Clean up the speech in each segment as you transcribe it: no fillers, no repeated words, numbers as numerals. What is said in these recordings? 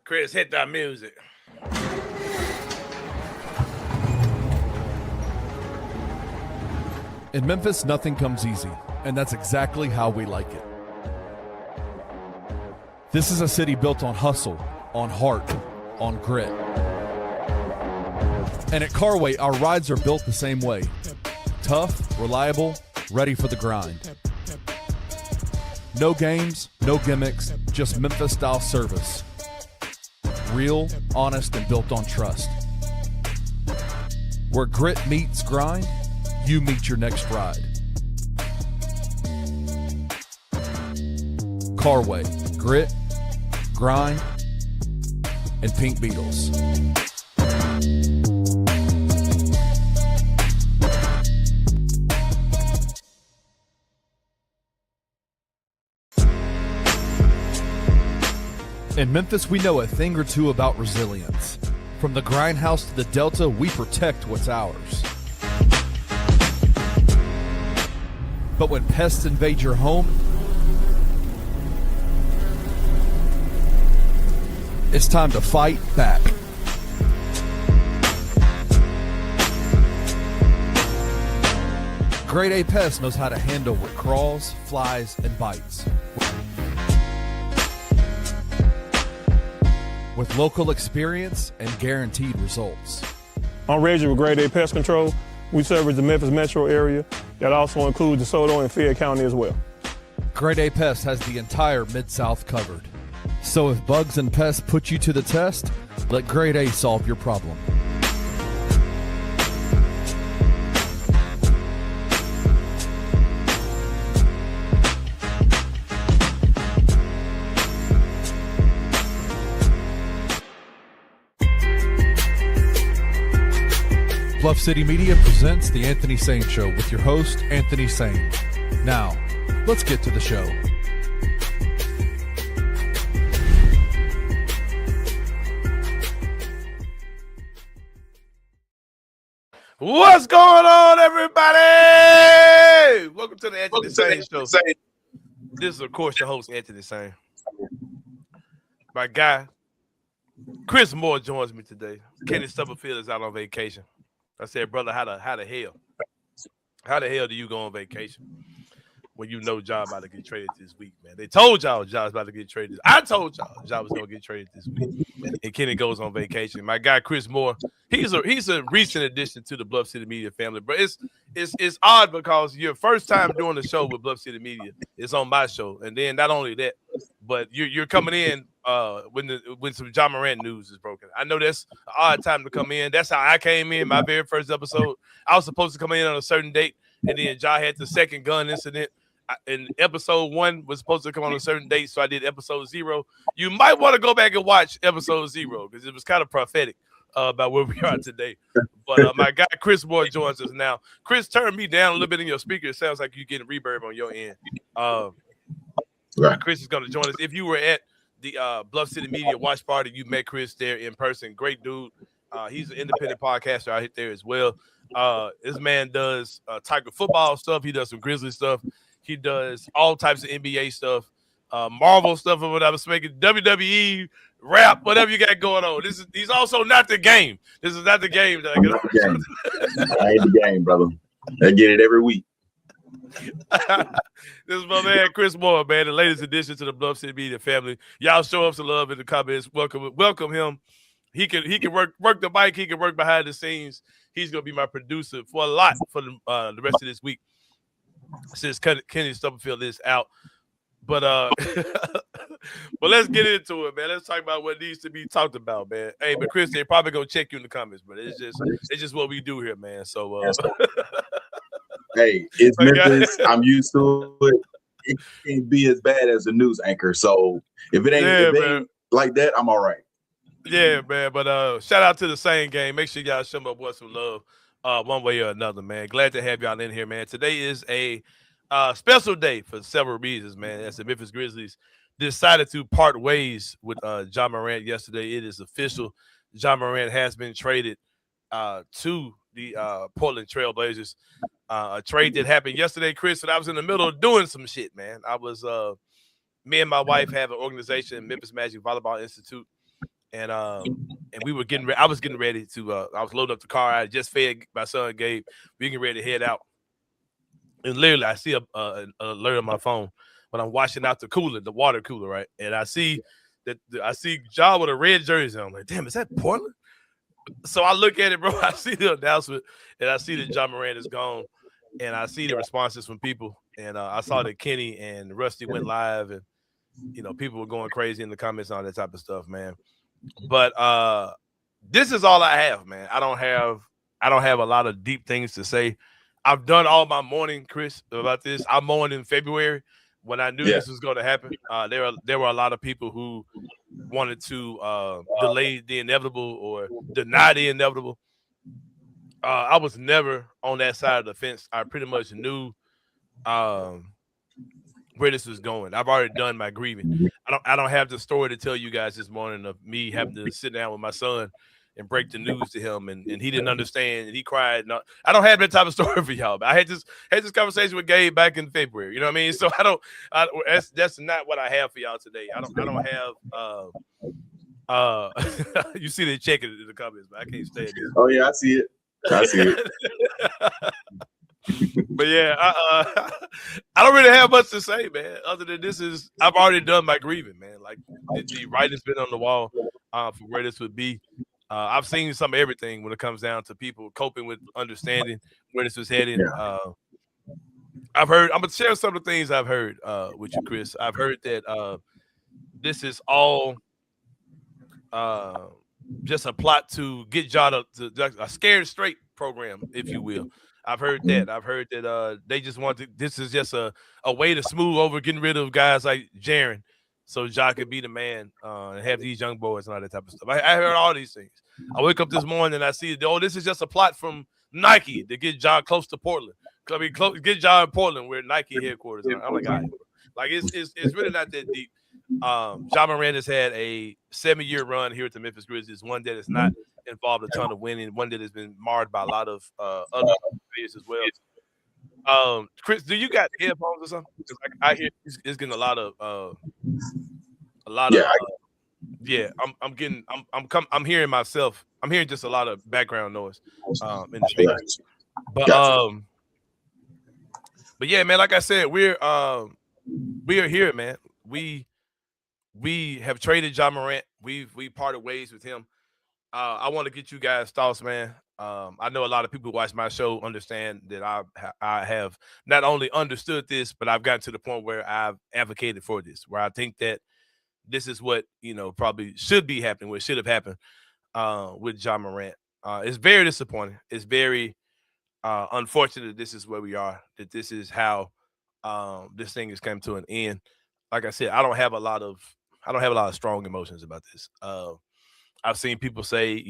Chris, hit that music. In Memphis, nothing comes easy, and that's exactly how we like it. This is a city built on hustle, on heart, on grit. And at Carway, our rides are built the same way. Tough, reliable, ready for the grind. No games, no gimmicks, just Memphis-style service. Real, honest, and built on trust. Where grit meets grind, you meet your next ride. Carway, grit, grind, and Pink Beetles. In Memphis, we know a thing or two about resilience. From the grindhouse to the Delta, we protect what's ours. But when pests invade your home, it's time to fight back. Grade A Pest knows how to handle what crawls, flies, and bites. With local experience and guaranteed results. I'm Reggie with Grade A Pest Control. We service the Memphis metro area. That also includes DeSoto and Fayette County as well. Grade A Pest has the entire Mid-South covered. So if bugs and pests put you to the test, let Grade A solve your problem. Bluff City Media presents The Anthony Sain Show with your host, Anthony Sain. Now, let's get to the show. What's going on, everybody? Welcome to the Anthony Sain Show. This is, of course, your host, Anthony Sain. My guy, Chris Moore, joins me today. Kenny Stubblefield is out on vacation. I said, brother, how the hell do you go on vacation when you know John about to get traded this week, man? They told y'all John's about to get traded. I told y'all John was gonna get traded this week. And Kenny goes on vacation. My guy Chris Moore, he's a recent addition to the Bluff City Media family, but it's odd because your first time doing the show with Bluff City Media is on my show, and then not only that, but you're coming in when some John Morant news is broken. I know that's an odd time to come in. That's how I came in my very first episode. I was supposed to come in on a certain date, and then John had the second gun incident. And episode 1 was supposed to come on a certain date, so I did episode 0. You might want to go back and watch episode 0 because it was kind of prophetic about where we are today. But my guy Chris Moore joins us now. Chris, turn me down a little bit in your speaker. It sounds like you're getting reverb on your end. Chris is going to join us. If you were at the Bluff City Media watch party, you met Chris there in person. Great dude. He's an independent podcaster out there as well. This man does Tiger football stuff. He does some Grizzly stuff. He does all types of NBA stuff, Marvel stuff, or whatever, making WWE, rap, whatever you got going on. He's also not the game. This is not the game that I get on. I ain't the game, brother. I get it every week. This is my man Chris Moore, man, the latest addition to the Bluff City Media family. Y'all show up some love in the comments. Welcome him. He can work the mic. He can work behind the scenes. He's gonna be my producer for a lot for the rest of this week, since Kenny Stubblefield is out. But but let's get into it, man. Let's talk about what needs to be talked about, man. Hey, but Chris, they probably gonna check you in the comments, but it's just what we do here, man. So hey, it's Memphis. I'm used to it. It can't be as bad as a news anchor. So if it ain't like that, I'm all right. Yeah, man. But shout out to the Sain game. Make sure y'all show my boy some love one way or another, man. Glad to have y'all in here, man. Today is a special day for several reasons, man. As the Memphis Grizzlies decided to part ways with John Morant yesterday. It is official. John Morant has been traded to the Portland Trail Blazers. A trade that happened yesterday, Chris, and I was in the middle of doing some shit, man. I was me and my wife have an organization, Memphis Magic Volleyball Institute, and we were getting I was getting ready to I was loading up the car. I just fed my son Gabe. We getting ready to head out, and literally I see an alert on my phone when I'm washing out the water cooler, right? And I see I see Ja with a red jersey on. I'm like, damn, is that Portland? So I look at it, bro. I see the announcement, and I see that Ja Morant is gone, and I see the responses from people, and I saw that Kenny and Rusty went live, and people were going crazy in the comments and all that type of stuff, man. But this is all I have, man. I don't have a lot of deep things to say. I've done all my mourning, Chris, about this. I mourned in February when I knew this was going to happen. There were a lot of people who wanted to delay the inevitable or deny the inevitable. I was never on that side of the fence. I pretty much knew where this was going. I've already done my grieving. I don't have the story to tell you guys this morning of me having to sit down with my son and break the news to him, and he didn't understand, and he cried. No, I don't have that type of story for y'all. But I had this conversation with Gabe back in February. You know what I mean? So that's not what I have for y'all today. I don't have you see the check in the comments, but I can't stand this. Oh yeah, I see it. But yeah, I don't really have much to say, man. Other than I've already done my grieving, man. Like the writing's been on the wall for where this would be. I've seen some of everything when it comes down to people coping with understanding where this was heading. I'm gonna share some of the things I've heard with you, Chris. I've heard that this is all just a plot to get Ja to a scared straight program, if you will. I've heard that. I've heard that they just want to. This is just a way to smooth over getting rid of guys like Jaren, so Ja could be the man and have these young boys and all that type of stuff. I heard all these things. I wake up this morning and I see, this is just a plot from Nike to get Ja close to Portland. Get Ja in Portland where Nike headquarters are. I'm like, all right. Like it's really not that deep. Ja Morant has had a 7-year run here at the Memphis Grizzlies, one that has not involved a ton of winning, one that has been marred by a lot of other players as well. Chris, do you got headphones or something? Because I hear it's getting a lot of I'm hearing myself. I'm hearing just a lot of background noise in the speakers. But yeah, man, like I said, we are here, man. We have traded Ja Morant. We parted ways with him. I want to get you guys' thoughts, man. I know a lot of people who watch my show understand that I have not only understood this, but I've gotten to the point where I've advocated for this, where I think that this is what probably should be happening, what should have happened with Ja Morant. It's very disappointing. It's very unfortunate that this is where we are, that this is how this thing has come to an end. Like I said, I don't have a lot of strong emotions about this. I've seen people say,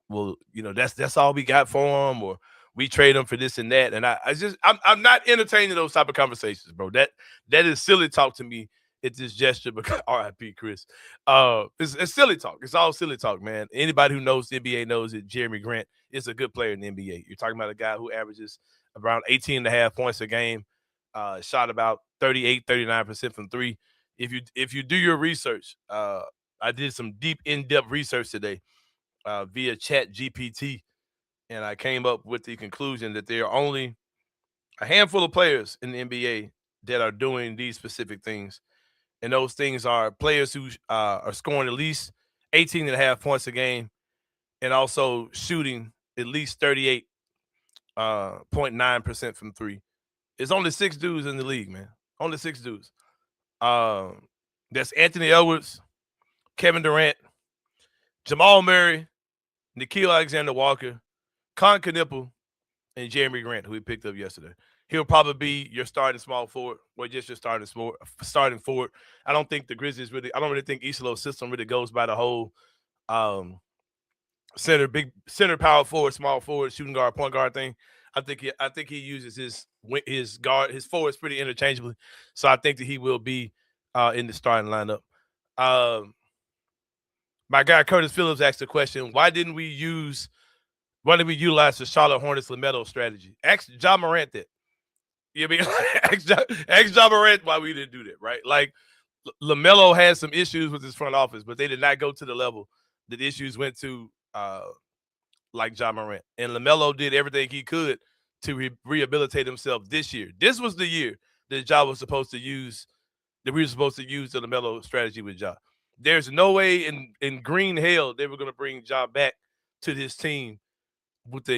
that's all we got for him, or we trade him for this and that. And I'm not entertaining those type of conversations, bro. That is silly talk to me. It's this gesture because RIP Chris. It's silly talk. It's all silly talk, man. Anybody who knows the NBA knows that Jeremy Grant is a good player in the NBA. You're talking about a guy who averages around 18.5 points a game, shot about 39% from three. If you do your research, I did some deep, in-depth research today via Chat GPT, and I came up with the conclusion that there are only a handful of players in the NBA that are doing these specific things. And those things are players who are scoring at least 18.5 points a game and also shooting at least 38.9% from three. There's only 6 dudes in the league, man. Only 6 dudes. That's Anthony Edwards, Kevin Durant, Jamal Murray, Nickeil Alexander-Walker, Con Knippel, and Jeremy Grant, who we picked up yesterday. He'll probably be your starting small forward, or just your starting forward. I don't think the Grizzlies I don't really think Isolo's system really goes by the whole center, power forward, small forward, shooting guard, point guard thing. I think he uses his forwards pretty interchangeably. So I think that he will be in the starting lineup. My guy Curtis Phillips asked the question: Why didn't we utilize the Charlotte Hornets LaMelo strategy? Ask Ja Morant that. You know what I mean? Ask Ja Morant why we didn't do that, right? Like LaMelo had some issues with his front office, but they did not go to the level that issues went to like Ja Morant. And LaMelo did everything he could to rehabilitate himself this year. This was the year that Ja was supposed to use, that we were supposed to use the LaMelo strategy with Ja. There's no way in green hell they were going to bring Ja back to this team with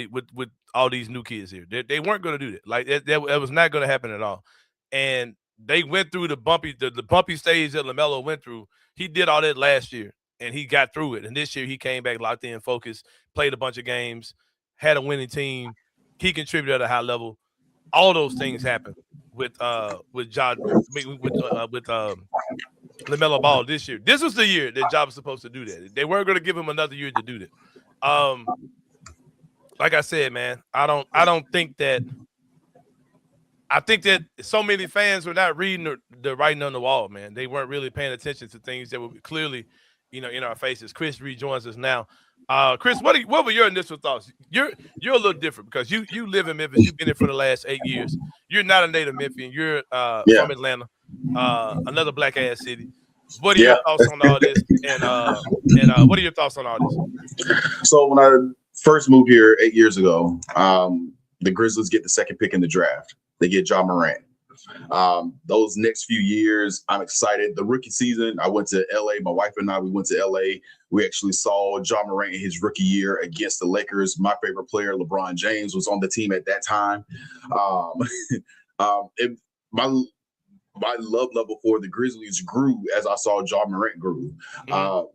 all these new kids here. They weren't going to do that. Like that was not going to happen at all. And they went through the bumpy stage that LaMelo went through. He did all that last year, and he got through it. And this year he came back locked in, focused, played a bunch of games, had a winning team. He contributed at a high level. All those things happened with Ja, with LaMelo Ball this year. This was the year that Ja was supposed to do that. They weren't going to give him another year to do that. Like I said, man, I don't think that. I think that so many fans were not reading the writing on the wall, man. They weren't really paying attention to things that were clearly, in our faces. Chris rejoins us now. Chris, what were your initial thoughts? You're a little different because you live in Memphis. You've been here for the last 8 years. You're not a native Memphian. You're from Atlanta, another black ass city. What are your thoughts on all this? And what are your thoughts on all this? So when I first moved here 8 years ago, the Grizzlies get the second pick in the draft. They get Ja Morant. Those next few years, I'm excited. The rookie season, I went to LA. My wife and I, we went to LA. We actually saw Ja Morant in his rookie year against the Lakers. My favorite player, LeBron James, was on the team at that time. My love level for the Grizzlies grew as I saw Ja Morant grew. I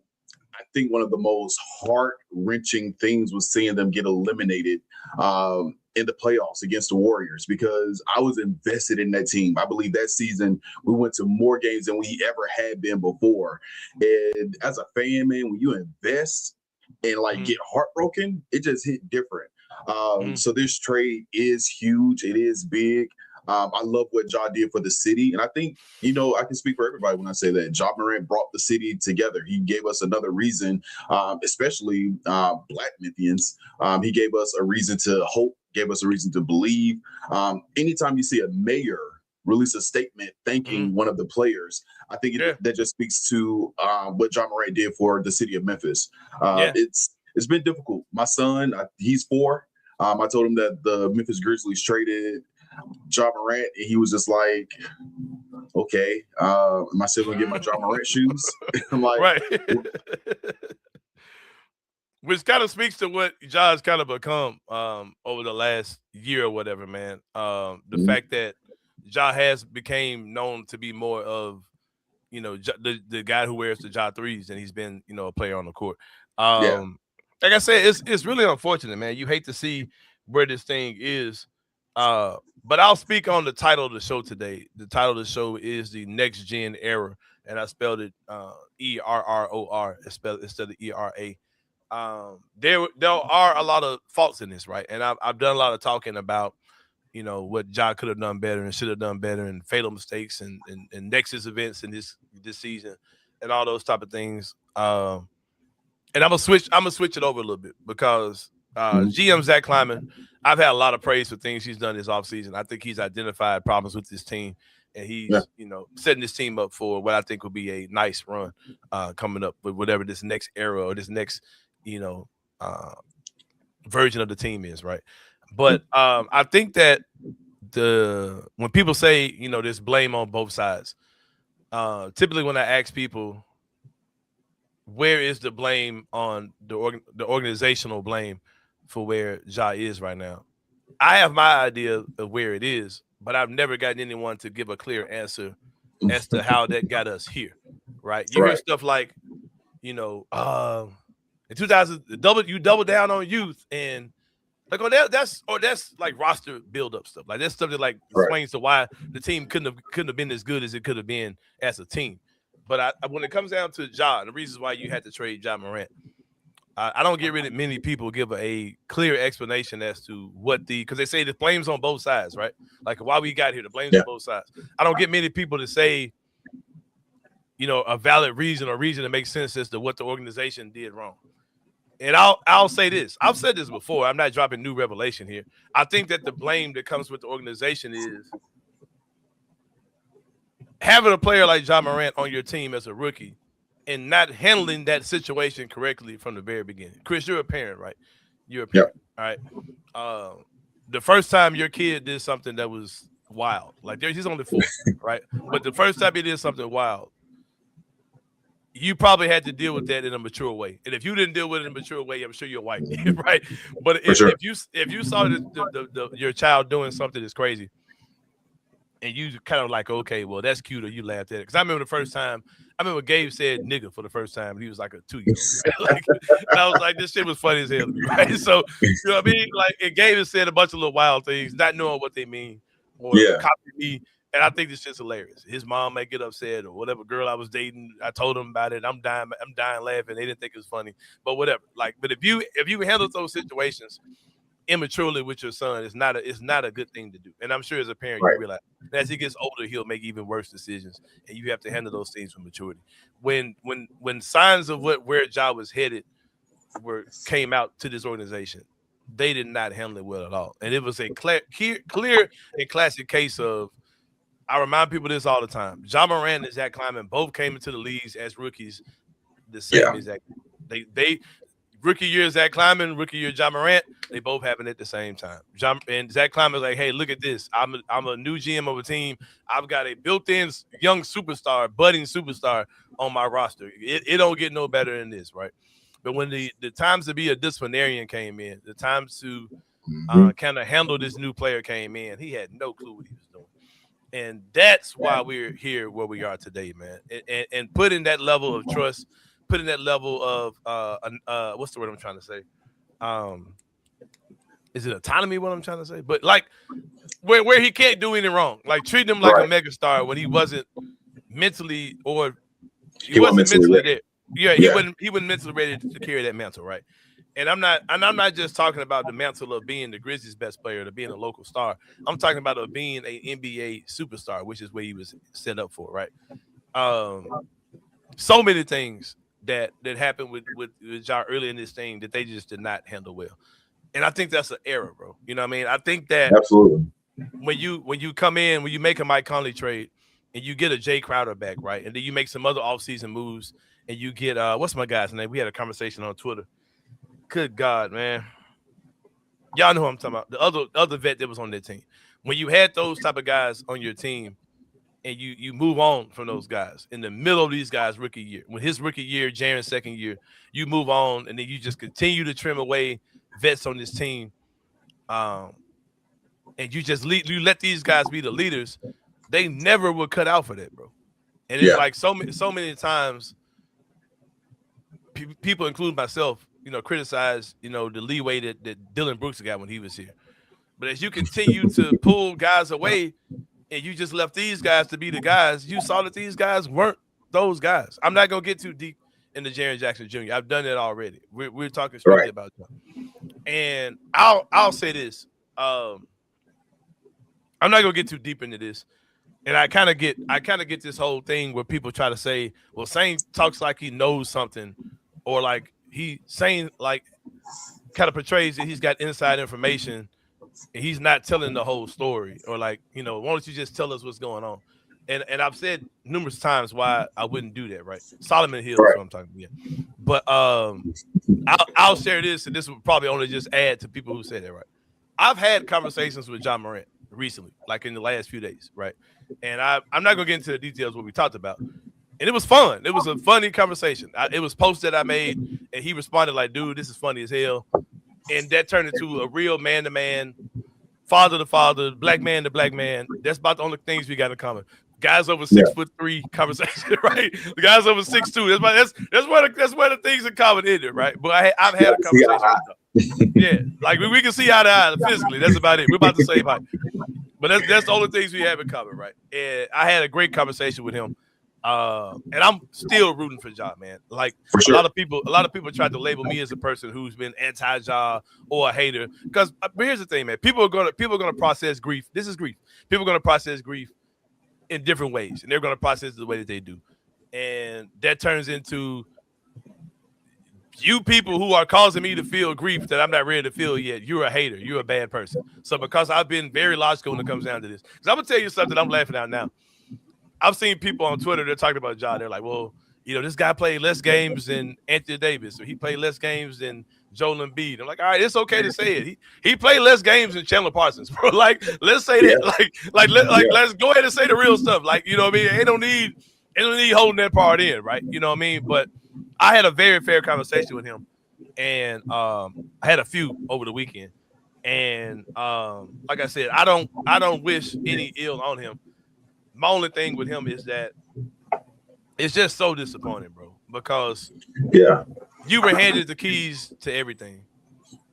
think one of the most heart-wrenching things was seeing them get eliminated in the playoffs against the Warriors because I was invested in that team. I believe that season we went to more games than we ever had been before. And as a fan, man, when you invest and get heartbroken, it just hit different. So this trade is huge. It is big. I love what Ja did for the city. And I think, I can speak for everybody when I say that. Ja Morant brought the city together. He gave us another reason, especially Black Memphians. He gave us a reason to hope, gave us a reason to believe. Anytime you see a mayor release a statement thanking one of the players, I think that just speaks to what Ja Morant did for the city of Memphis. It's been difficult. My son, he's 4. I told him that the Memphis Grizzlies traded Ja Morant, and he was just like, okay, am I still gonna get my Ja Morant shoes? I'm like, right. Which kind of speaks to what Ja's kind of become over the last year or whatever, man. The fact that Ja has became known to be more of, the guy who wears the Ja threes, and he's been, a player on the court. Like I said, it's really unfortunate, man. You hate to see where this thing is. But I'll speak on the title of the show today. The title of the show is the Next Gen Era, and I spelled it ERROR instead of ERA. There are a lot of faults in this, right? And I've done a lot of talking about, what Ja could have done better and should have done better, and fatal mistakes and Nexus events in this season, and all those type of things. And I'm gonna switch it over a little bit because GM Zach Kleiman, I've had a lot of praise for things he's done this offseason. I think he's identified problems with this team, and he's setting this team up for what I think will be a nice run coming up with whatever this next era or this next version of the team is, right? But I think that when people say there's blame on both sides, typically when I ask people where is the blame on the organizational blame for where Ja is right now, I have my idea of where it is, but I've never gotten anyone to give a clear answer as to how that got us here, right? You hear stuff like, in 2000, you double down on youth, and like that's like roster build-up stuff. Like that's stuff that explains to why the team couldn't have been as good as it could have been as a team. But when it comes down to Ja, the reasons why you had to trade Ja Morant, I don't get rid of many people give a clear explanation as to because they say the blame's on both sides, right? Like why we got here, the blame's on both sides. I don't get many people to say, a valid reason or reason that makes sense as to what the organization did wrong. And I'll say this. I've said this before. I'm not dropping new revelation here. I think that the blame that comes with the organization is having a player like Ja Morant on your team as a rookie and not handling that situation correctly from the very beginning. Chris, you're a parent, right? You're a parent, all right? The first time your kid did something that was wild, like he's only 4, right? But the first time he did something wild, you probably had to deal with that in a mature way. And if you didn't deal with it in a mature way, I'm sure your wife did, right? But if you saw your child doing something that's crazy, and you kind of like, okay, well, that's cute, or you laughed at it. Because I remember Gabe said nigga for the first time. He was like a 2-year-old. Right? Like, and I was like, this shit was funny as hell, right? So, you know what I mean? Like, and Gabe has said a bunch of little wild things, not knowing what they mean, or copy me. And I think this shit's hilarious. His mom may get upset, or whatever girl I was dating, I told him about it. I'm dying laughing. They didn't think it was funny, but whatever. Like, but if you handle those situations immaturely with your son, it's not a good thing to do. And I'm sure as a parent, you realize as he gets older, he'll make even worse decisions, and you have to handle those things with maturity. When signs of where Ja was headed came out to this organization, they did not handle it well at all, and it was a clear and classic case of. I remind people this all the time. Ja Morant and Zach Kleiman both came into the leagues as rookies, the same exact. They rookie year Zach Kleiman, rookie year Ja Morant, they both happened at the same time. And Zach Kleiman was like, "Hey, look at this. I'm a new GM of a team. I've got a built-in young superstar, budding superstar on my roster. It don't get no better than this, right?" But when the times to be a disciplinarian came in, the times to kind of handle this new player came in, he had no clue what he was doing. And that's why we're here where we are today, man. And putting that level of trust, putting that level of what's the word I'm trying to say? Is it autonomy? What I'm trying to say? But like where he can't do anything wrong, like treating him like a megastar when he wasn't mentally, or he wasn't mentally there. Yeah, he wasn't mentally ready to carry that mantle, right? And I'm not just talking about the mantle of being the Grizzlies' best player, to being a local star. I'm talking about being an NBA superstar, which is what he was set up for, right? So many things that happened with Ja early in this thing that they just did not handle well. And I think that's an error, bro. You know what I mean? I think that absolutely when you come in, when you make a Mike Conley trade and you get a Jay Crowder back, right? And then you make some other offseason moves and you get what's my guy's name? We had a conversation on Twitter. Good God, man. Y'all know who I'm talking about. The other vet that was on that team. When you had those type of guys on your team and you move on from those guys in the middle of these guys' rookie year, when his rookie year, Jaren's second year, you move on and then you just continue to trim away vets on this team. And you just you let these guys be the leaders. They never were cut out for that, bro. And it's like so many times people, including myself, criticize, the leeway that Dylan Brooks got when he was here. But as you continue to pull guys away and you just left these guys to be the guys, you saw that these guys weren't those guys. I'm not going to get too deep into Jaren Jackson Jr. I've done that already. We're talking strictly about that. And I'll say this. I'm not going to get too deep into this. And I kind of get this whole thing where people try to say, well, Sain talks like he knows something, or like Sain like kind of portrays that he's got inside information and he's not telling the whole story, or like, why don't you just tell us what's going on? And I've said numerous times why I wouldn't do that, right? Solomon Hill is what I'm talking about. But I'll share this, and this will probably only just add to people who say that, right? I've had conversations with Ja Morant recently, like in the last few days, right? And I'm not gonna get into the details of what we talked about. And it was fun. It was a funny conversation. It was posts that I made, and he responded like, "Dude, this is funny as hell." And that turned into a real man-to-man, father-to-father, black man to black man. That's about the only things we got in common. Guys over 6'3" conversation, right? The guys over 6'2". That's where the things in common in it, right? But I've had a conversation with them. Yeah, like we can see eye to eye physically. That's about it. We're about the same height. But that's the only things we have in common, right? And I had a great conversation with him. And I'm still rooting for Ja, man. Like a lot of people tried to label me as a person who's been anti-Ja or a hater. Because here's the thing, man. People are gonna process grief. This is grief. People are gonna process grief in different ways, and they're gonna process it the way that they do. And that turns into you people who are causing me to feel grief that I'm not ready to feel yet. You're a hater. You're a bad person. So because I've been very logical when it comes down to this. Because I'm gonna tell you something, I'm laughing out now. I've seen people on Twitter, they're talking about Ja. They're like, well, this guy played less games than Anthony Davis, or he played less games than Joel Embiid. I'm like, all right, it's okay to say it. He played less games than Chandler Parsons, bro. Like, let's say that. Let's go ahead and say the real stuff. Like, you know what I mean? They don't need holding that part in, right? You know what I mean? But I had a very fair conversation with him, and I had a few over the weekend. And like I said, I don't wish any ill on him. My only thing with him is that it's just so disappointing, bro, because you were handed the keys to everything.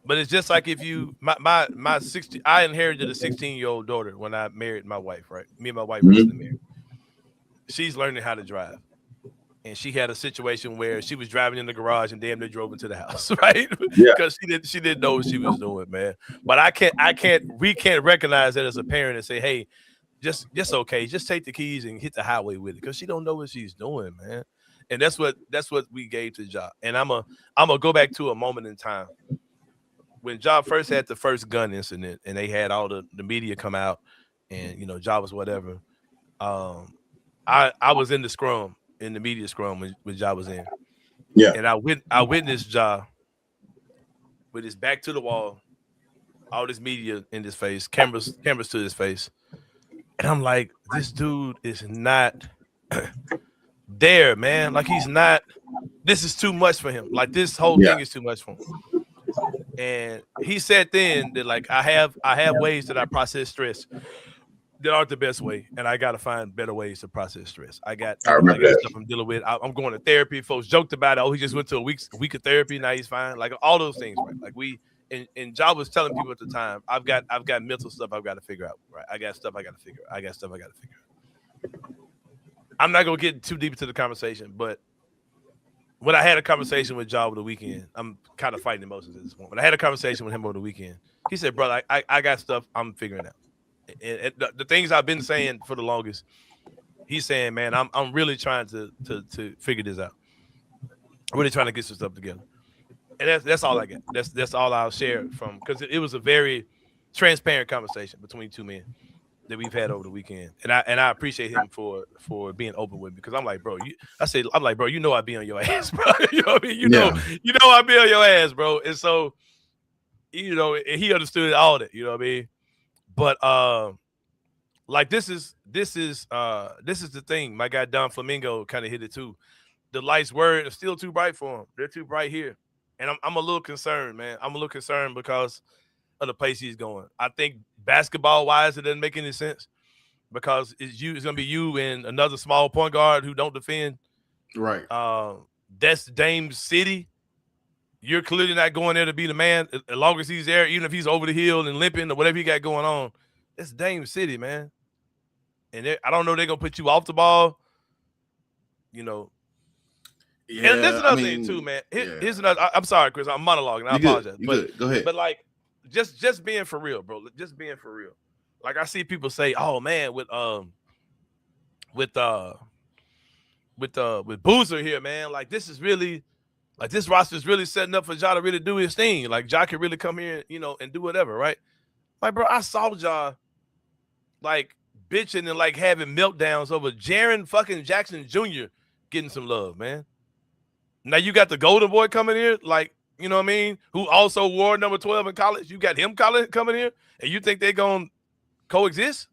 But it's just like if you my 60, I inherited a 16-year-old daughter when I married my wife, right? Me and my wife recently married. She's learning how to drive. And she had a situation where she was driving in the garage and damn near drove into the house, right? Because she didn't know what she was doing, man. But we can't recognize that as a parent and say, hey, just okay, just take the keys and hit the highway with it, because she don't know what she's doing, man. And that's what we gave to Ja. And I'm gonna go back to a moment in time when Ja first had the first gun incident, and they had all the media come out, and Ja was whatever. I was in the scrum, in the media scrum when Ja was in, and I witnessed Ja with his back to the wall, all this media in his face, cameras to his face. And I'm like, this dude is not there, man. Like, he's not. This is too much for him. Like, this whole thing is too much for him. And he said then that, like, I have ways that I process stress that aren't the best way, and I got to find better ways to process stress. I got stuff I'm dealing with. I'm going to therapy. Folks joked about it. Oh, he just went to a week of therapy. Now he's fine. Like, all those things, right? Like, and Ja was telling people at the time, I've got mental stuff I've got to figure out, right? I got stuff I got to figure out. I'm not going to get too deep into the conversation, but when I had a conversation with Ja over the weekend, I'm kind of fighting emotions at this point. But I had a conversation with him over the weekend. He said, brother, I got stuff I'm figuring out. And the things I've been saying for the longest, he's saying, man, I'm really trying to figure this out. I'm really trying to get some stuff together. And that's all I got. That's all I'll share from, because it was a very transparent conversation between two men that we've had over the weekend. And I appreciate him for being open with me, because I'm like, bro, I'm like, bro, I be on your ass, bro. You know what I mean? You know I be on your ass, bro. And so, he understood all that, you know what I mean? But like, this is the thing. My guy Don Flamingo kind of hit it too. The lights were still too bright for him. They're too bright here. And I'm a little concerned, man. I'm a little concerned because of the place he's going. I think basketball-wise, it doesn't make any sense, because it's going to be you and another small point guard who don't defend. Right. That's Dame's city. You're clearly not going there to be the man. As long as he's there, even if he's over the hill and limping or whatever he got going on, it's Dame's city, man. And I don't know, they're going to put you off the ball, Yeah, and this is another thing too, man. Here's another. I'm sorry, Chris. I'm monologuing. I apologize. Good. Go ahead. But like, just being for real, bro. Just being for real. Like, I see people say, "Oh man, with Boozer here, man. Like, this is really, like, this roster is really setting up for Ja to really do his thing. Like, Ja can really come here, and do whatever, right? Like, bro, I saw Ja like bitching and like having meltdowns over Jaren fucking Jackson Jr. getting some love, man. Now you got the Golden Boy coming here, like, you know what I mean, who also wore number 12 in college. You got him coming here, and you think they're going to coexist?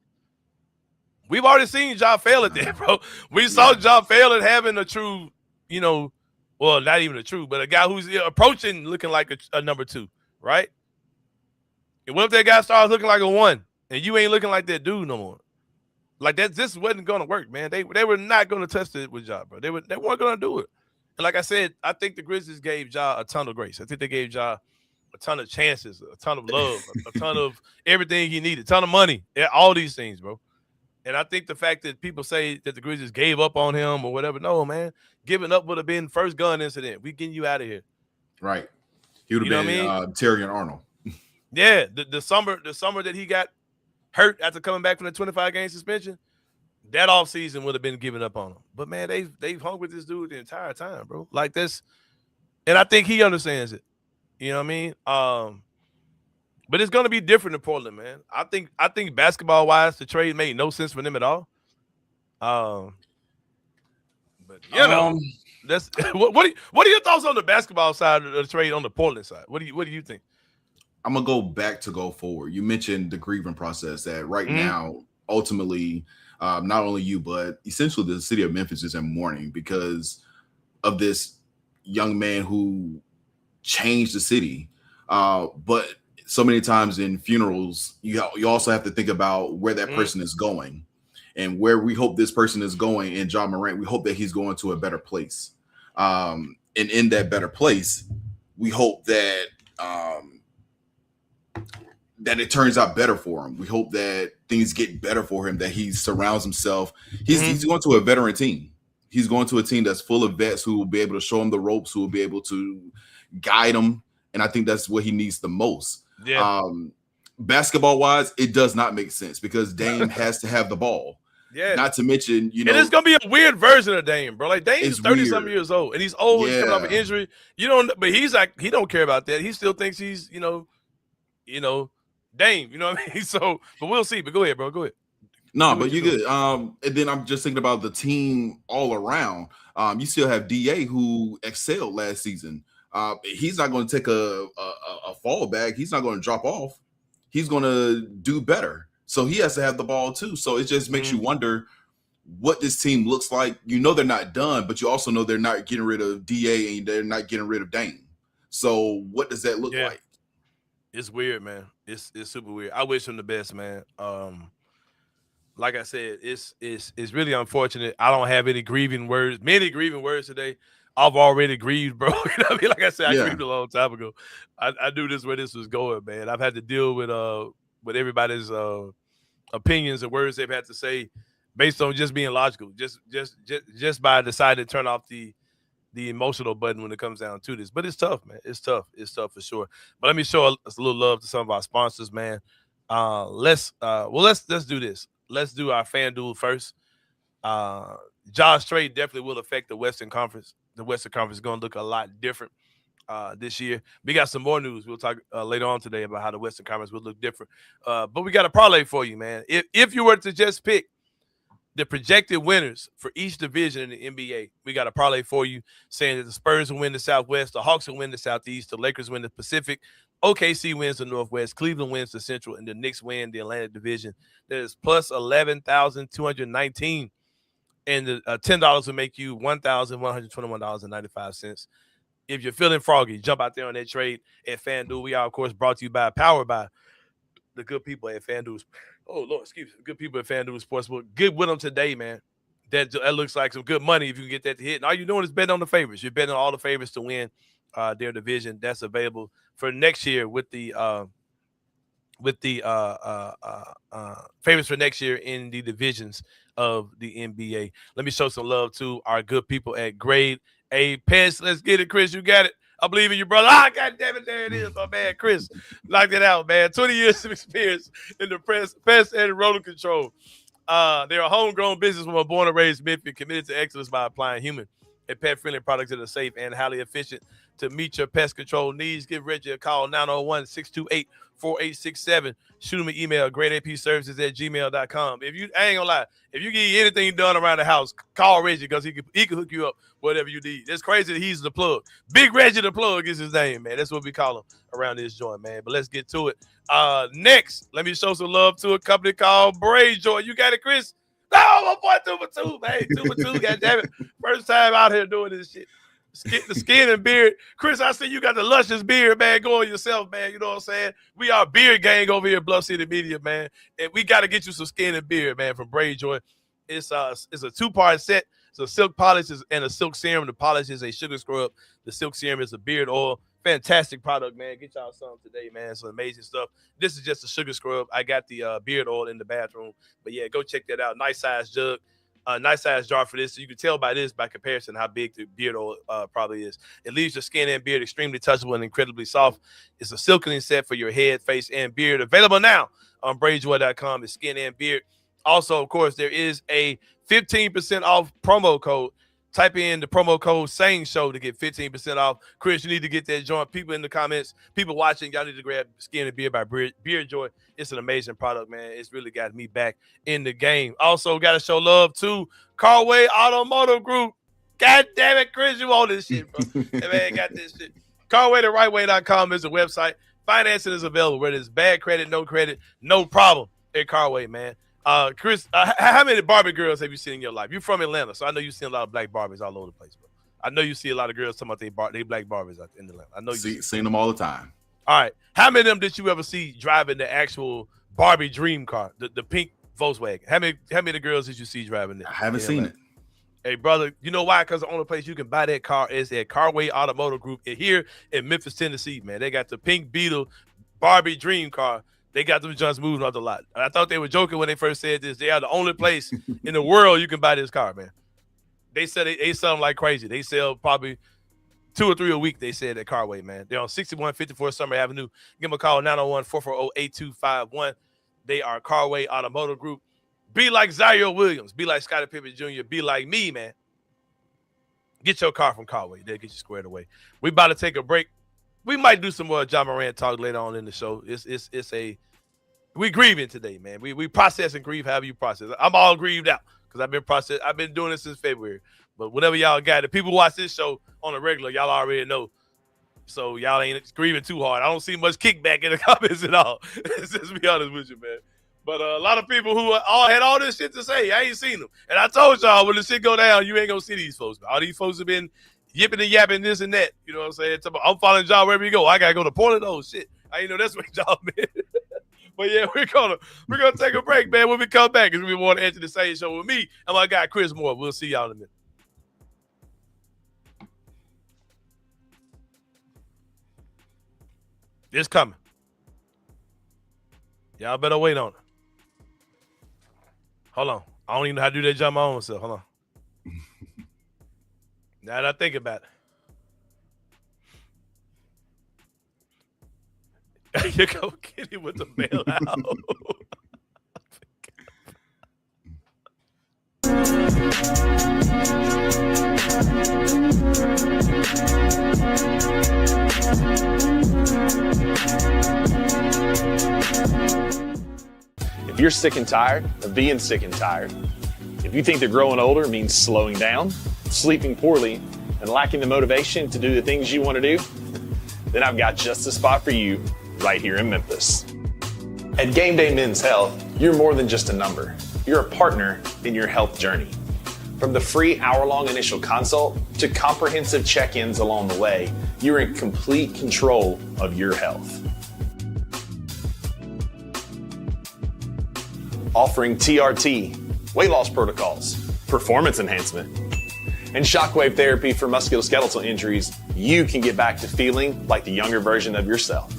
We've already seen Ja fail at that, bro. We saw Ja fail at having a true, well, not even a true, but a guy who's approaching looking like a number 2, right? And what if that guy starts looking like a 1, and you ain't looking like that dude no more? Like, this wasn't going to work, man. They were not going to test it with Ja, bro. They weren't going to do it. And like I said, I think the Grizzlies gave Ja a ton of grace. I think they gave Ja a ton of chances, a ton of love, a ton of everything he needed, a ton of money, all these things, bro. And I think the fact that people say that the Grizzlies gave up on him or whatever, no, man. Giving up would have been first gun incident. We getting you out of here. Right. He would have been Terry and Arnold. Yeah, the summer that he got hurt after coming back from the 25-game suspension, that offseason would have been giving up on him. But, man, they've hung with this dude the entire time, bro. Like this. And I think he understands it. You know what I mean? But it's going to be different in Portland, man. I think basketball-wise, the trade made no sense for them at all. But that's what are your thoughts on the basketball side of the trade on the Portland side? What do you think? I'm gonna go back to go forward. You mentioned the grieving process that right now, ultimately, not only you but essentially the city of Memphis is in mourning because of this young man who changed the city. But so many times in funerals, you also have to think about where that person is going. And where we hope this person is going in Ja Morant, we hope that he's going to a better place. And in that better place, we hope that that it turns out better for him. We hope that things get better for him, that he surrounds himself. He's going to a veteran team. He's going to a team that's full of vets who will be able to show him the ropes, who will be able to guide him. And I think that's what he needs the most. Yeah. Basketball wise, it does not make sense because Dame has to have the ball. Yeah. Not to mention, and it's gonna be a weird version of Dame, bro. Like Dame's 30-something years old, and he's old. He's coming off an injury. But he's like, he don't care about that. He still thinks he's, Dame. You know what I mean? So, but we'll see. But go ahead, bro. Go ahead. No, but you're good. And then I'm just thinking about the team all around. You still have DA who excelled last season. He's not going to take a fallback. He's not going to drop off. He's going to do better. So he has to have the ball too. So it just makes you wonder what this team looks like. You know they're not done, but you also know they're not getting rid of DA and they're not getting rid of Dame. So what does that look like? It's weird, man. It's super weird. I wish him the best, man. Like I said, it's really unfortunate. I don't have many grieving words today. I've already grieved, bro. You know what I mean? Like I said, I grieved a long time ago. I knew where this was going, man. I've had to deal with everybody's opinions and words they've had to say based on just being logical, just by deciding to turn off the emotional button when it comes down to this. But it's tough, man. It's tough for sure. But let me show us a little love to some of our sponsors, man. Let's do this. Let's do our FanDuel first. Josh trade definitely will affect the Western Conference. The Western Conference is going to look a lot different this year. We got some more news. We'll talk later on today about how the Western Conference will look different. But we got a parlay for you, man. If you were to just pick the projected winners for each division in the NBA, we got a parlay for you saying that the Spurs will win the Southwest, the Hawks will win the Southeast, the Lakers win the Pacific, OKC wins the Northwest, Cleveland wins the Central, and the Knicks win the Atlantic Division. That is plus 11,219. And the $10 will make you $1,121.95. If you're feeling froggy, jump out there on that trade at FanDuel. We are, of course, brought to you powered by the good people at FanDuel. Oh, Lord, excuse me. Good people at FanDuel Sportsbook. Good with them today, man. That looks like some good money if you can get that to hit. And all you're doing is betting on the favorites. You're betting on all the favorites to win their division. That's available for next year with the favorites for next year in the divisions of the NBA. Let me show some love to our good people at Grade A Pest. Let's get it, Chris. You got it. I believe in you, brother. God damn it. There it is, my man. Chris, knocked it out, man. 20 years of experience in the pest and rodent control. They're a homegrown business from a born and raised Memphis, committed to excellence by applying human and pet-friendly products that are safe and highly efficient to meet your pest control needs. Give Reggie a call, 901-628-4867. Shoot him an email, gradeapservices@gmail.com. I ain't gonna lie, if you get anything done around the house, call Reggie because he can hook you up whatever you need. It's crazy that he's the plug. Big Reggie the plug is his name, man. That's what we call him around this joint, man. But let's get to it. Next, let me show some love to a company called Braid Joy. You got it, Chris? No, my boy 2 for 2, man. 2 for 2, goddammit. First time out here doing this shit. The skin and beard. Chris, I see you got the luscious beard, man. Go on yourself, man. You know what I'm saying? We are beard gang over here at Bluff City Media, man. And we got to get you some skin and beard, man, from Braid Joy. It's a 2-part set. It's a silk polish and a silk serum. The polish is a sugar scrub. The silk serum is a beard oil. Fantastic product, man. Get y'all some today, man. Some amazing stuff. This is just a sugar scrub. I got the beard oil in the bathroom. But, yeah, go check that out. Nice size jug. Nice size jar for this. So you can tell by this, by comparison, how big the beard oil probably is. It leaves your skin and beard extremely touchable and incredibly soft. It's a silkening set for your head, face, and beard. Available now on braidjoy.com. It's skin and beard. Also, of course, there is a 15% off promo code Type in the promo code Sain Show to get 15% off. Chris, you need to get that joint. People in the comments, people watching, y'all need to grab Skin and Beer by Beer Joy. It's an amazing product, man. It's really got me back in the game. Also, got to show love to Carway Automotive Group. God damn it, Chris, you own this shit, bro. Hey, man, got this shit. CarwayTheRightWay.com is the website. Financing is available, whether it's bad credit, no problem at Carway, man. Chris, how many Barbie girls have you seen in your life? You're from Atlanta, so I know you've seen a lot of black Barbies all over the place, bro. I know you see a lot of girls talking about they black Barbies out in Atlanta. I know you seen them all the time. All right. How many of them did you ever see driving the actual Barbie dream car, the pink Volkswagen? How many girls did you see driving it? I haven't seen it. Hey, brother, you know why? Because the only place you can buy that car is at Carway Automotive Group here in Memphis, Tennessee, man. They got the pink Beetle Barbie dream car. They got them just moving off the lot. I thought they were joking when they first said this. They are the only place in the world you can buy this car, man. They said they sell them like crazy. They sell probably 2 or 3 a week, they said, at Carway, man. They're on 6154 Summer Avenue. Give them a call, 901-440-8251. They are Carway Automotive Group. Be like Zaire Williams. Be like Scottie Pippen Jr. Be like me, man. Get your car from Carway. They'll get you squared away. We about to take a break. We might do some more John Morant talk later on in the show. We grieving today, man. We process and grieve however you process. I'm all grieved out because I've been doing this since February. But whatever y'all got, the people who watch this show on a regular, y'all already know. So y'all ain't grieving too hard. I don't see much kickback in the comments at all. Let's just be honest with you, man. But a lot of people who had all this shit to say, I ain't seen them. And I told y'all, when the shit go down, you ain't gonna see these folks. All these folks have been yipping and yapping this and that. You know what I'm saying? I'm following y'all wherever you go. I gotta go to Portland. Oh shit. I ain't know that's what y'all meant. But yeah, we're gonna take a break, man. When we come back, because we want to enter the same show with me and my guy Chris Moore. We'll see y'all in a minute. It's coming. Y'all better wait on it. Hold on. I don't even know how to do that job my own self. Hold on. Now that I think about it. You go get it with the bailout. If you're sick and tired of being sick and tired, if you think that growing older means slowing down, sleeping poorly, and lacking the motivation to do the things you want to do, then I've got just the spot for you right here in Memphis. At Game Day Men's Health, you're more than just a number. You're a partner in your health journey. From the free hour-long initial consult to comprehensive check-ins along the way, you're in complete control of your health. Offering TRT, weight loss protocols, performance enhancement, and shockwave therapy for musculoskeletal injuries, you can get back to feeling like the younger version of yourself.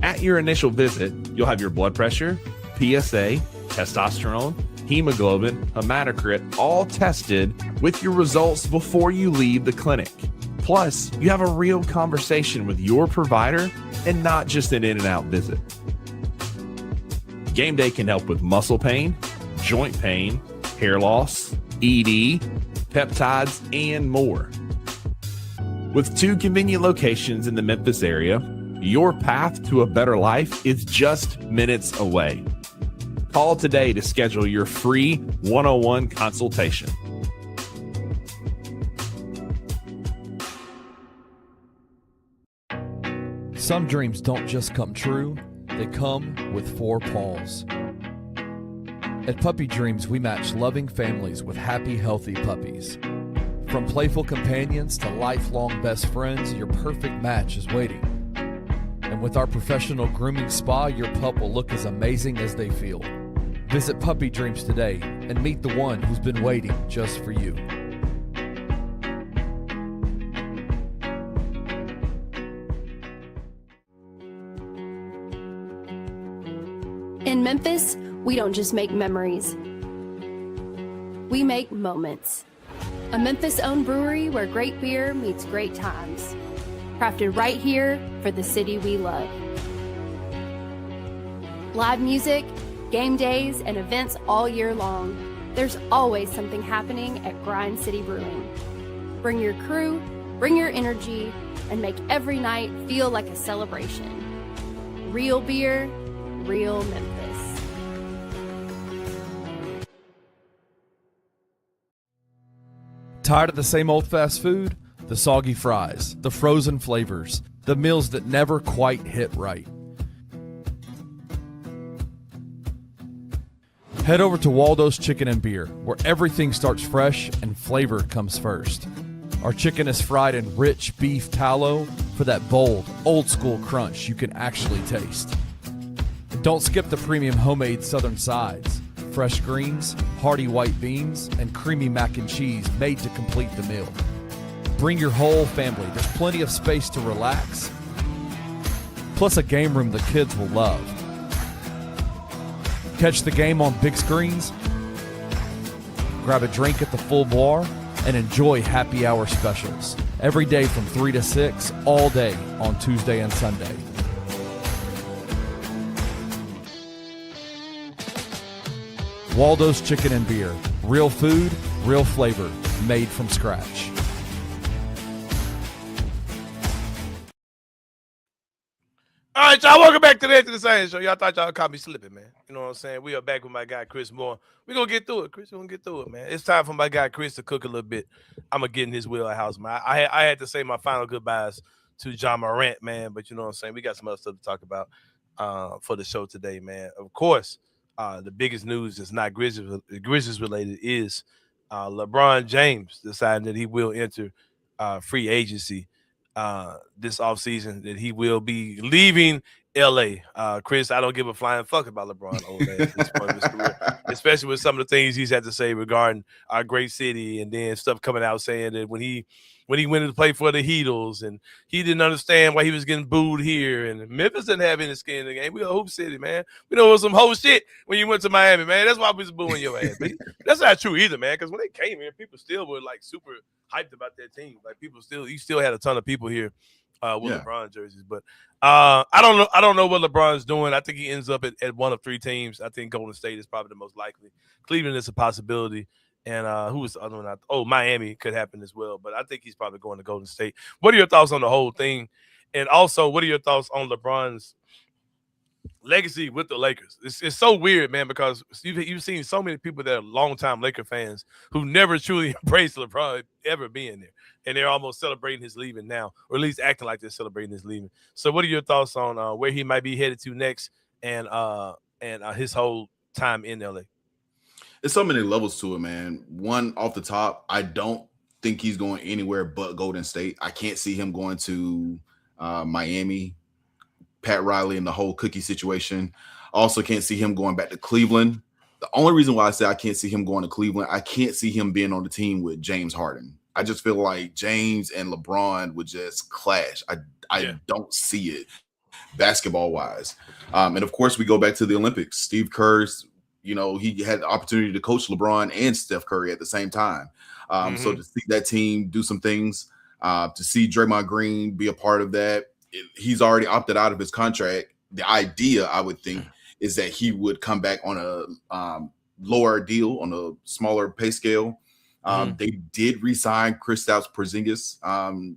At your initial visit, you'll have your blood pressure, PSA, testosterone, hemoglobin, hematocrit, all tested with your results before you leave the clinic. Plus, you have a real conversation with your provider and not just an in-and-out visit. Game Day can help with muscle pain, joint pain, hair loss, ED, peptides, and more. With 2 convenient locations in the Memphis area, your path to a better life is just minutes away. Call today to schedule your free 101 consultation. Some dreams don't just come true, they come with 4 paws. At Puppy Dreams, we match loving families with happy, healthy puppies. From playful companions to lifelong best friends, your perfect match is waiting. And with our professional grooming spa, your pup will look as amazing as they feel. Visit Puppy Dreams today and meet the one who's been waiting just for you. In Memphis, we don't just make memories. We make moments. A Memphis-owned brewery where great beer meets great times. Crafted right here for the city we love. Live music, game days, and events all year long. There's always something happening at Grind City Brewing. Bring your crew, bring your energy, and make every night feel like a celebration. Real beer, real Memphis. Tired of the same old fast food? The soggy fries, the frozen flavors, the meals that never quite hit right. Head over to Waldo's Chicken and Beer, where everything starts fresh and flavor comes first. Our chicken is fried in rich beef tallow for that bold, old-school crunch you can actually taste. Don't skip the premium homemade southern sides, fresh greens, hearty white beans, and creamy mac and cheese made to complete the meal. Bring your whole family. There's plenty of space to relax, plus a game room the kids will love. Catch the game on big screens, grab a drink at the full bar, and enjoy happy hour specials every day from 3 to 6, all day on Tuesday and Sunday. Waldo's Chicken and Beer. Real food, real flavor, made from scratch. All right, y'all. Welcome back to the Sain Show. Y'all thought y'all caught me slipping, man. You know what I'm saying? We are back with my guy, Chris Moore. We're going to get through it, Chris. We're going to get through it, man. It's time for my guy, Chris, to cook a little bit. I'm going to get in his wheelhouse, man. I had to say my final goodbyes to Ja Morant, man. But you know what I'm saying? We got some other stuff to talk about for the show today, man. Of course, the biggest news that's not Grizz related is LeBron James deciding that he will enter free agency this offseason, that he will be leaving LA. Chris, I don't give a flying fuck about LeBron old ass at this point in his career, especially with some of the things he's had to say regarding our great city, and then stuff coming out saying that when he went to play for the Heatles and he didn't understand why he was getting booed here, and Memphis didn't have any skin in the game. We a hoop city, man. We know it was some whole shit when you went to Miami, man. That's why we was booing your ass. But that's not true either, man, because when they came here, people still were like super hyped about that team. Like you still had a ton of people here with LeBron jerseys. But I don't know what LeBron's doing. I think he ends up at one of three teams. I think Golden State is probably the most likely. Cleveland is a possibility. And who was the other one? Miami could happen as well. But I think he's probably going to Golden State. What are your thoughts on the whole thing? And also, what are your thoughts on LeBron's legacy with the Lakers? It's so weird, man, because you've seen so many people that are longtime Laker fans who never truly embraced LeBron ever being there. And they're almost celebrating his leaving now, or at least acting like they're celebrating his leaving. So what are your thoughts on where he might be headed to next and his whole time in LA? There's so many levels to it, man. One, off the top, I don't think he's going anywhere but Golden State. I can't see him going to Miami, Pat Riley, and the whole Cookie situation. I also can't see him going back to Cleveland. The only reason why I say I can't see him going to Cleveland, I can't see him being on the team with James Harden. I just feel like James and LeBron would just clash. I don't see it basketball-wise. And, of course, we go back to the Olympics. Steve Kerr's, he had the opportunity to coach LeBron and Steph Curry at the same time. So to see that team do some things, to see Draymond Green be a part of that, he's already opted out of his contract. The idea, I would think, is that he would come back on a lower deal, on a smaller pay scale. They did re-sign Kristaps Porzingis,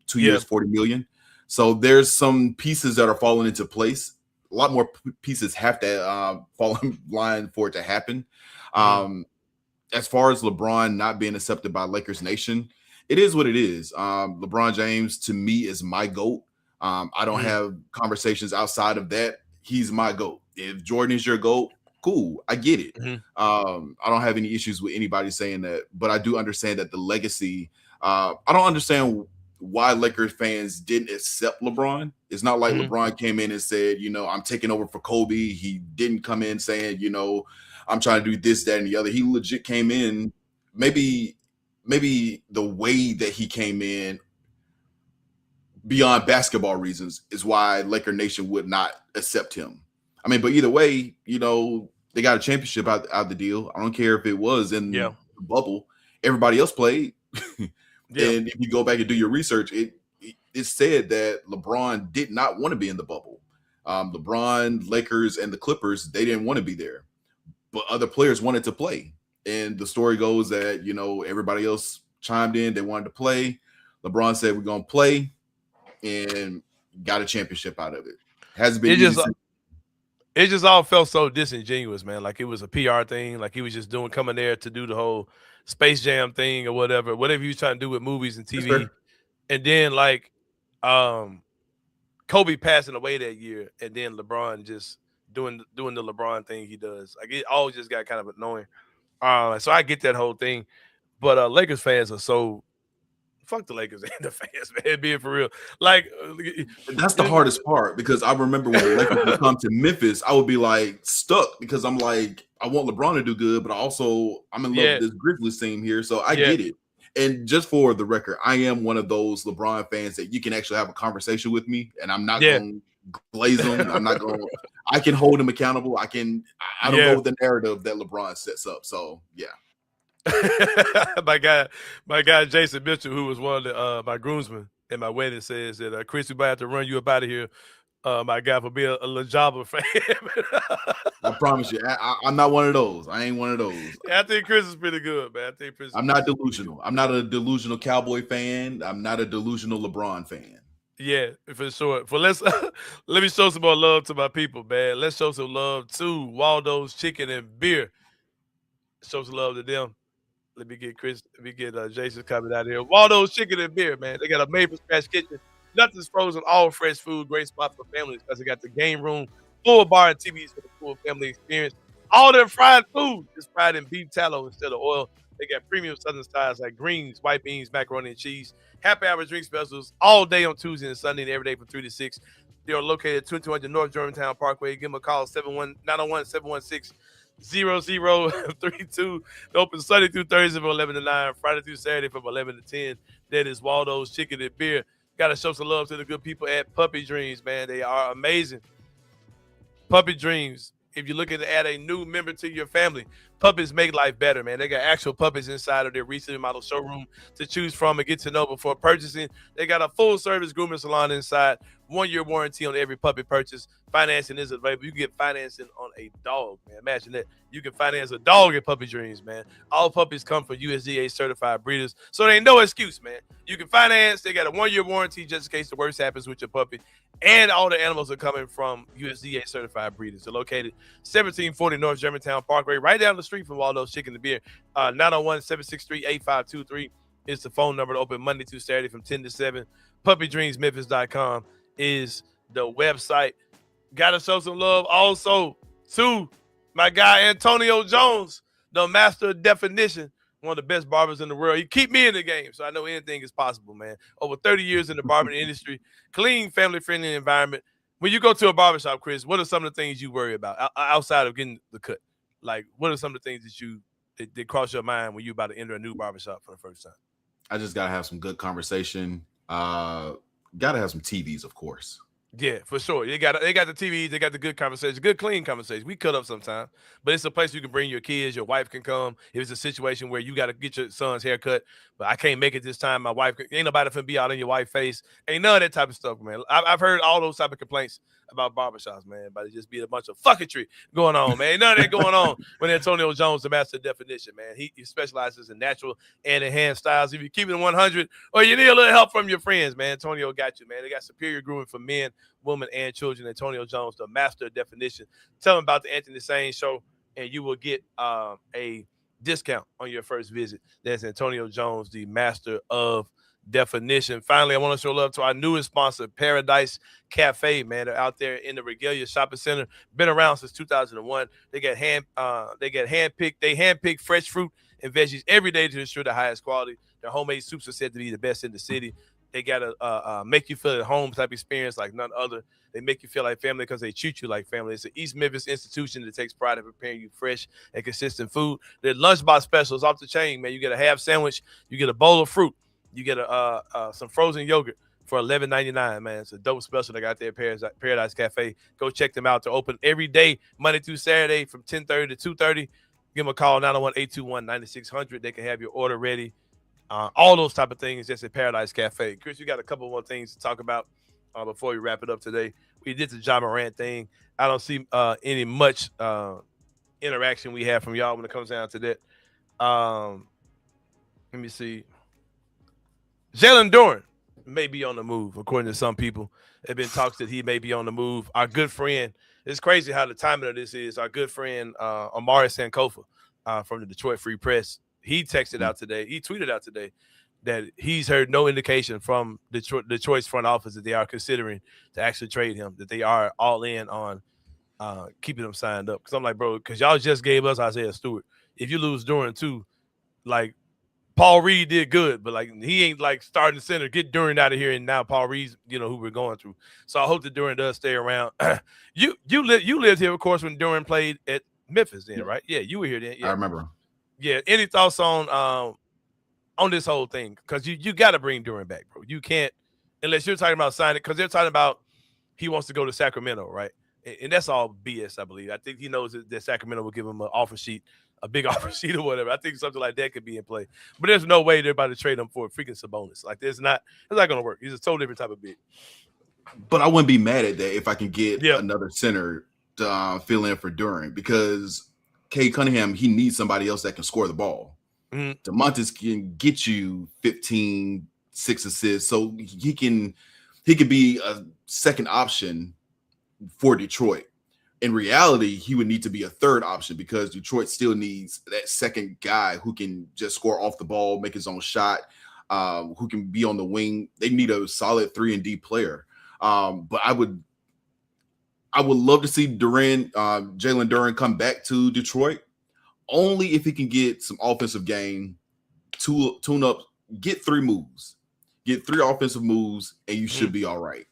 2 years, $40 million. So there's some pieces that are falling into place. A lot more pieces have to fall in line for it to happen. As far as LeBron not being accepted by Lakers Nation, it is what it is. LeBron James, to me, is my GOAT. I don't have conversations outside of that. He's my GOAT. If Jordan is your GOAT, cool. I get it. I don't have any issues with anybody saying that, but I do understand that the legacy, I don't understand why Lakers fans didn't accept LeBron. It's not like LeBron came in and said, I'm taking over for Kobe. He didn't come in saying, I'm trying to do this, that, and the other. He legit came in. Maybe the way that he came in, beyond basketball reasons, is why Laker Nation would not accept him. I mean, but either way, they got a championship out the deal. I don't care if it was in the bubble. Everybody else played. And if you go back and do your research, it said that LeBron did not want to be in the bubble. LeBron, Lakers, and the Clippers, they didn't want to be there. But other players wanted to play. And the story goes that, everybody else chimed in. They wanted to play. LeBron said, we're going to play, and got a championship out of it. Hasn't been easy since. It just all felt so disingenuous, man. Like it was a PR thing. Like he was just coming there to do the whole Space Jam thing or whatever he was trying to do with movies and TV. And then like Kobe passing away that year, and then LeBron just doing the LeBron thing he does. Like it all just got kind of annoying. So I get that whole thing, but Lakers fans are so fuck the Lakers and the fans, man. Being for real, like that's the hardest part, because I remember when the Lakers would come to Memphis, I would be like stuck because I'm like, I want LeBron to do good, but I'm in love with this Grizzlies team here, so I get it. And just for the record, I am one of those LeBron fans that you can actually have a conversation with me, and I'm not going to glaze him. I'm not going. I can hold him accountable. I don't go with the narrative that LeBron sets up. So yeah. my guy Jason Mitchell, who was one of my groomsmen at my wedding, says that Chris, we might have to run you up out of here, my guy, for being a Lajaba fan. I promise you, I'm not one of those. I ain't one of those. I think Chris is pretty good, man. I'm not delusional. I'm not a delusional Cowboy fan. I'm not a delusional LeBron fan. Yeah, for sure. Let me show some more love to my people, man. Let's show some love to Waldo's Chicken and Beer. Show some love to them. Let me get Jason's comment out here. Waldo's Chicken and Beer, man. They got a made-from-scratch kitchen. Nothing's frozen, all fresh food. Great spot for families because they got the game room, full bar and TVs for the full family experience. All their fried food is fried in beef tallow instead of oil. They got premium southern styles like greens, white beans, macaroni and cheese. Happy hour drink specials all day on Tuesday and Sunday and every day from 3 to 6. They are located at 2200 North Germantown Parkway. Give them a call, 901-716-0032. They open Sunday through Thursday from 11 to 9, Friday through Saturday from 11 to 10. That is Waldo's Chicken and Beer. Got to show some love to the good people at Puppy Dreams, man. They are amazing. Puppy Dreams. If you're looking to add a new member to your family, puppies make life better, man. They got actual puppies inside of their recently modeled showroom to choose from and get to know before purchasing. They got a full-service grooming salon inside, 1-year warranty on every puppy purchase. Financing is available. You can get financing on a dog, man. Imagine that. You can finance a dog at Puppy Dreams, man. All puppies come from USDA certified breeders, so there ain't no excuse, man. You can finance. They got a 1-year warranty just in case the worst happens with your puppy. And all the animals are coming from USDA certified breeders. They're located 1740 North Germantown Parkway, right down the street from Waldo's Chicken and Beer. 901-763-8523 is the phone number to open Monday through Saturday from 10 to 7. PuppyDreamsMemphis.com is the website. Got to show some love also to my guy Antonio Jones, the master of definition, one of the best barbers in the world. He keep me in the game, so I know anything is possible, man. Over 30 years in the barbering industry, clean, family-friendly environment. When you go to a barbershop, Chris, what are some of the things you worry about outside of getting the cut? Like, what are some of the things that cross your mind when you're about to enter a new barbershop for the first time? I just got to have some good conversation. Got to have some TVs, of course. Yeah, for sure. They got the TVs. They got the good conversation, good, clean conversation. We cut up sometimes, but it's a place you can bring your kids. Your wife can come. If it's a situation where you got to get your son's haircut, but I can't make it this time. My wife ain't nobody finna be out in your wife's face. Ain't none of that type of stuff, man. I've heard all those type of complaints about barbershops, man, but it just be a bunch of fucketry going on, man. Ain't none of that going on when Antonio Jones, the master of definition, man. He specializes in natural and enhanced styles. If you keep it 100 or you need a little help from your friends, man, Antonio got you, man. They got superior grooming for men, women, and children. Antonio Jones, the master of definition. Tell them about the Anthony Sain show, and you will get a discount on your first visit. That's Antonio Jones, the master of definition. Finally, I want to show love to our newest sponsor, Paradise Cafe, man. They're out there in the Regalia Shopping Center. Been around since 2001. They handpick fresh fruit and veggies every day to ensure the highest quality. Their homemade soups are said to be the best in the city. They got a make you feel at home type experience like none other. They make you feel like family because they treat you like family. It's an East Memphis institution that takes pride in preparing you fresh and consistent food. Their lunchbox specials off the chain, man. You get a half sandwich, you get a bowl of fruit, you get some frozen yogurt for $11.99, man. It's a dope special they got there at Paradise Cafe. Go check them out. They're open every day, Monday through Saturday from 10:30 to 2:30. Give them a call, 901-821-9600. They can have your order ready. All those type of things just at Paradise Cafe. Chris, you got a couple more things to talk about before we wrap it up today. We did the Ja Morant thing. I don't see any much interaction we have from y'all when it comes down to that. Let me see. Jalen Duren may be on the move, according to some people. There have been talks that he may be on the move. Our good friend, it's crazy how the timing of this is. Our good friend, Amari Sankofa from the Detroit Free Press, he texted out today. He tweeted out today that he's heard no indication from Detroit's front office that they are considering to actually trade him, that they are all in on keeping him signed up. Because I'm like, bro, because y'all just gave us Isaiah Stewart. If you lose Duren too, like Paul Reed did good, but like he ain't like starting center. Get Duren out of here, and now Paul Reed's, who we're going through. So I hope that Duren does stay around. You lived here, of course, when Duren played at Memphis, then, right? Yeah, you were here then. Yeah. I remember. Yeah. Any thoughts on this whole thing? Because you got to bring Duren back, bro. You can't unless you're talking about signing, because they're talking about he wants to go to Sacramento, right? And that's all BS, I believe. I think he knows that Sacramento will give him an offer sheet, a big offer sheet or whatever. I think something like that could be in play. But there's no way they're about to trade him for a freaking Sabonis. Like, it's not going to work. He's a totally different type of big. But I wouldn't be mad at that if I can get another center to fill in for Duren, because Cade Cunningham, he needs somebody else that can score the ball. Mm-hmm. DeMontis can get you 15, 6 assists, so he can be a second option for Detroit. In reality, he would need to be a third option, because Detroit still needs that second guy who can just score off the ball, make his own shot, who can be on the wing. They need a solid 3-and-D player. But I would love to see Jalen Duren come back to Detroit, only if he can get some offensive game, tune up, get 3 moves, get 3 offensive moves, and you should be all right.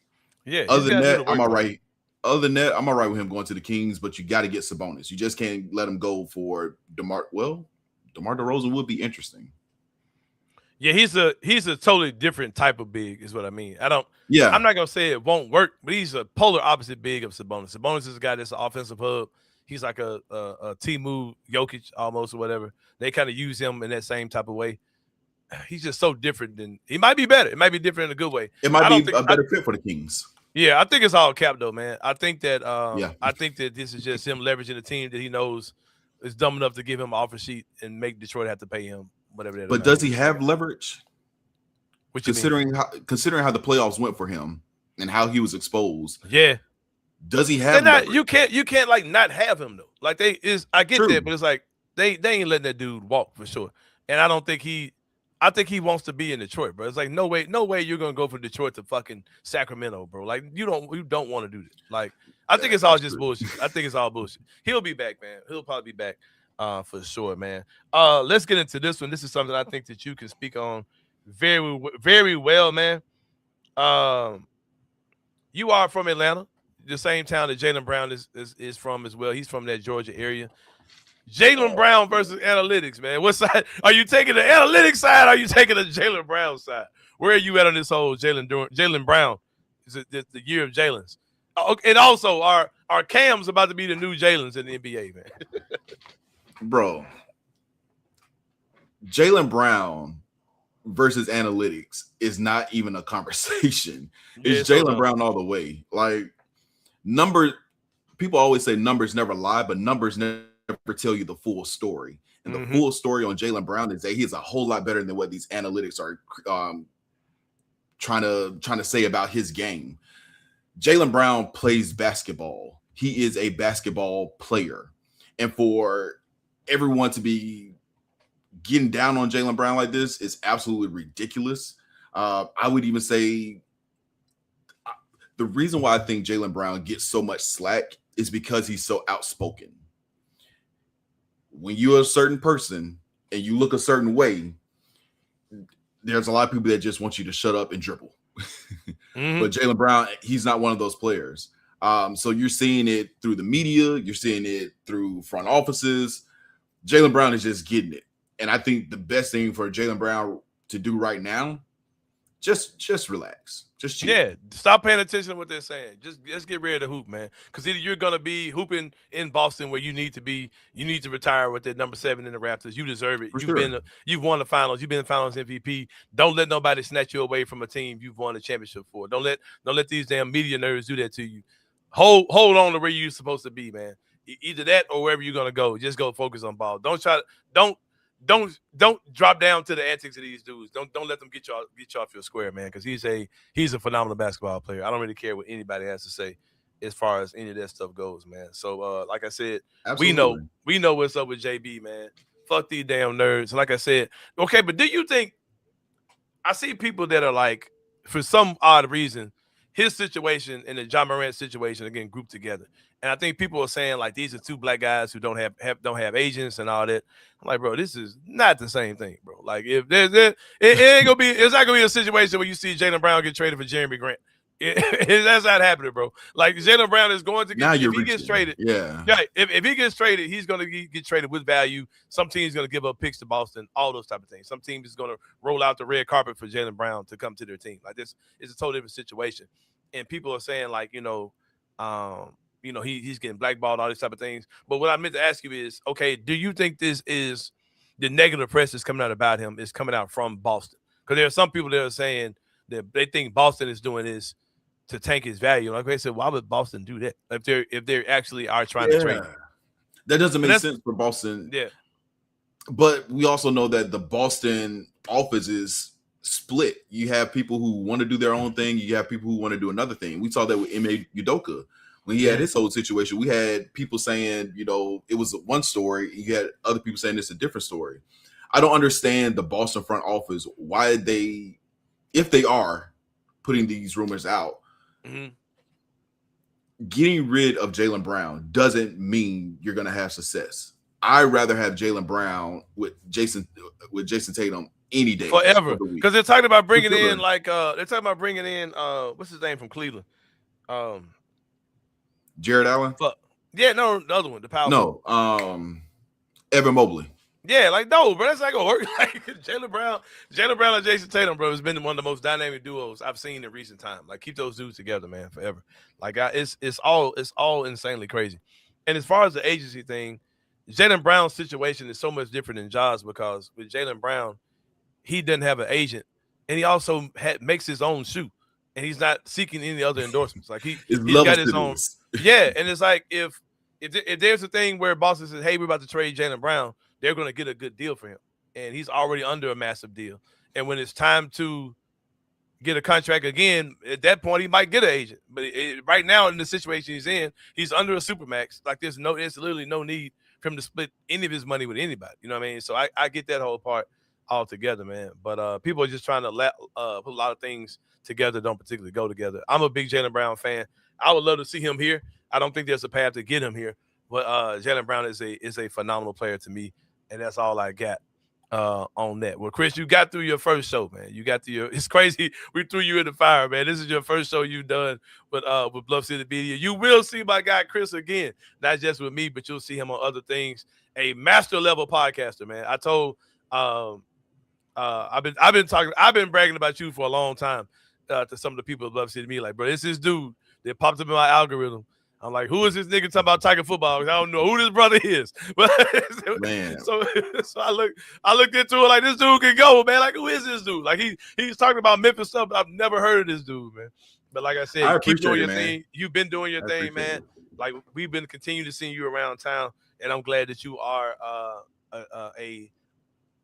Yeah. Other than that, I'm all right. I'm all right with him going to the Kings, but you got to get Sabonis. You just can't let him go for DeMar. Well, DeMar DeRozan would be interesting. Yeah, he's a totally different type of big, is what I mean. I'm not gonna say it won't work, but he's a polar opposite big of Sabonis. Sabonis is a guy that's an offensive hub. He's like a Timu Jokic almost, or whatever. They kind of use him in that same type of way. He's just so different than he might be better. It might be different in a good way. It might be a better fit for the Kings. Yeah, I think it's all cap though, man. I think that this is just him leveraging a team that he knows is dumb enough to give him an offer sheet and make Detroit have to pay him whatever that is. But does he have leverage? Considering how the playoffs went for him and how he was exposed. Yeah. Does he have leverage? You can't like not have him though. Like I get True. that, but it's like they ain't letting that dude walk for sure. And I think he wants to be in Detroit, bro. It's like no way you're gonna go from Detroit to fucking Sacramento, bro. Like you don't want to do this. Like I think it's all just bullshit. I think it's all bullshit. He'll be back, man. He'll probably be back for sure, man. Let's get into this one. This is something I think that you can speak on very, very well, man. You are from Atlanta, the same town that Jaylen Brown is from as well. He's from that Georgia area. Jaylen Brown versus analytics, man. What side are you taking? The analytics side? Or are you taking the Jaylen Brown side? Where are you at on this whole Jaylen Brown? Is it the year of Jalen's? And also, our Cam's about to be the new Jalen's in the NBA, man. Bro, Jaylen Brown versus analytics is not even a conversation. It's Jaylen Brown all the way. Like numbers, people always say numbers never lie, but numbers never tell you the full story. And the full story on Jaylen Brown is that he is a whole lot better than what these analytics are trying to say about his game. Jaylen Brown plays basketball. He is a basketball player. And for everyone to be getting down on Jaylen Brown like this is absolutely ridiculous. I would even say the reason why I think Jaylen Brown gets so much slack is because he's so outspoken. When you're a certain person and you look a certain way, there's a lot of people that just want you to shut up and dribble. But Jaylen Brown, he's not one of those players. So you're seeing it through the media. You're seeing it through front offices. Jaylen Brown is just getting it. And I think the best thing for Jaylen Brown to do right now, just relax. Just chill. Yeah, stop paying attention to what they're saying. Just get rid of the hoop, man. Because either you're gonna be hooping in Boston where you need to be, you need to retire with that number 7 in the Raptors. You deserve it. You've won the finals. You've been the finals MVP. Don't let nobody snatch you away from a team you've won a championship for. Don't let these damn media nerds do that to you. Hold on to where you're supposed to be, man. Either that or wherever you're gonna go. Just go focus on ball. Don't don't drop down to the antics of these dudes. Don't let them get you off your square, man, because he's a phenomenal basketball player. I don't really care what anybody has to say as far as any of that stuff goes, man. So like I said, Absolutely. we know what's up with JB, man. Fuck these damn nerds. Like I said, okay, but do you think I see people that are like, for some odd reason, his situation and the John Morant situation are getting grouped together. And I think people are saying like these are two black guys who don't have agents and all that. I'm like, bro, this is not the same thing, bro. Like if it's not gonna be a situation where you see Jaylen Brown get traded for Jeremy Grant. That's not happening, bro. Like Jaylen Brown is going to get, if he gets traded, if he gets traded, he's going to get traded with value. Some team's going to give up picks to Boston, all those type of things. Some team is going to roll out the red carpet for Jaylen Brown to come to their team. Like this is a totally different situation. And people are saying like, he's getting blackballed, all these type of things. But what I meant to ask you is, okay, do you think this is the negative press that's coming out about him is coming out from Boston? Because there are some people that are saying that they think Boston is doing this to tank his value. Like I said, why would Boston do that if they actually are trying to trade him? That doesn't make sense for Boston. Yeah. But we also know that the Boston office is split. You have people who want to do their own thing. You have people who want to do another thing. We saw that with Ime Udoka. When he had his whole situation, we had people saying, it was one story. You had other people saying it's a different story. I don't understand the Boston front office, why if they are putting these rumors out, getting rid of Jaylen Brown doesn't mean you're going to have success. I'd rather have Jaylen Brown with Jason Tatum any day, forever, because they're talking about bringing in what's his name from Cleveland, Jared Allen. The other one, the power. No, Evan Mobley. Yeah, like no, bro, that's not gonna work. Like Jaylen Brown and Jason Tatum, bro, has been one of the most dynamic duos I've seen in recent time. Like keep those dudes together, man, forever. Like it's all insanely crazy. And as far as the agency thing, Jaylen Brown's situation is so much different than Ja's, because with Jaylen Brown, he doesn't have an agent, and he also makes his own shoe, and he's not seeking any other endorsements. Like he's got his own. Yeah, and it's like if there's a thing where Boston says, "Hey, we're about to trade Jaylen Brown," they're going to get a good deal for him, and he's already under a massive deal. And when it's time to get a contract again, at that point he might get an agent. But right now, in the situation he's in, he's under a supermax. Like there's literally no need for him to split any of his money with anybody. You know what I mean? So I get that whole part altogether, man. But people are just trying to put a lot of things together that don't particularly go together. I'm a big Jaylen Brown fan. I would love to see him here. I don't think there's a path to get him here, but Jaylen Brown is a phenomenal player to me, and that's all I got on that. Well, Chris, you got through your first show, man. It's crazy. We threw you in the fire, man. This is your first show you've done with Bluff City Media. You will see my guy Chris again, not just with me, but you'll see him on other things. A master level podcaster, man. I told I've been bragging about you for a long time to some of the people at Bluff City Media. Like, bro, it's this dude that popped up in my algorithm. I'm like, who is this nigga talking about Tiger football? I don't know who this brother is. But man. So I looked into it like, this dude can go, man. Like, who is this dude? Like he's talking about Memphis stuff, but I've never heard of this dude, man. But like I said, keep doing your thing. You've been doing your thing, man. Like we've been continuing to see you around town, and I'm glad that you are a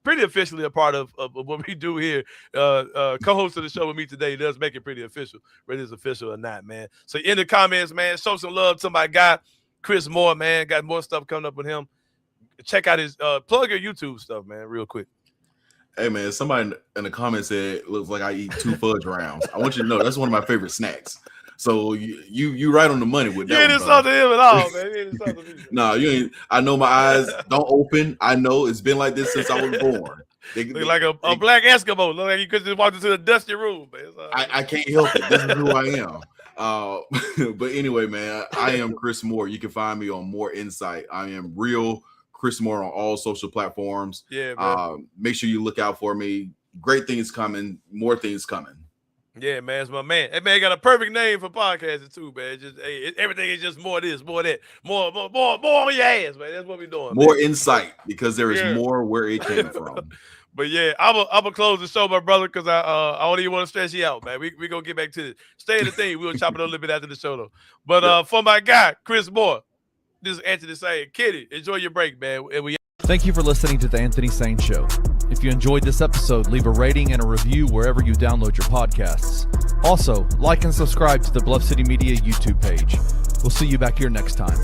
pretty officially a part of what we do here. Co-host of the show with me today does make it pretty official, whether it's official or not, man. So in the comments, man, show some love to my guy, Chris Moore, man. Got more stuff coming up with him. Check out his plug your YouTube stuff, man, real quick. Hey, man, somebody in the comments said, looks like I eat 2 fudge rounds. I want you to know that's one of my favorite snacks. So you right on the money with that. You ain't insulted him at all, man. You ain't insulted me. No, you ain't. I know my eyes don't open. I know it's been like this since I was born. Look like a black Eskimo. Look like you could just walk into a dusty room, man. I can't help it. This is who I am. But anyway, man, I am Chris Moore. You can find me on More Insight. I am real Chris Moore on all social platforms. Yeah, man. Make sure you look out for me. Great things coming. More things coming. Yeah, man, it's my man. That man got a perfect name for podcasting too, man. Just everything is just more this, more that, more on your ass, man. That's what we doing. More insight, because there is more where it came from. But yeah, I'm gonna close the show, my brother, because I don't even want to stress you out, man. We gonna get back to this. Stay in the thing. We'll chop it a little bit after the show though. But for my guy, Chris Moore, this is Anthony saying, Kitty, enjoy your break, man. And we Thank you for listening to the Anthony Sain Show. If you enjoyed this episode, leave a rating and a review wherever you download your podcasts. Also, like and subscribe to the Bluff City Media YouTube page. We'll see you back here next time.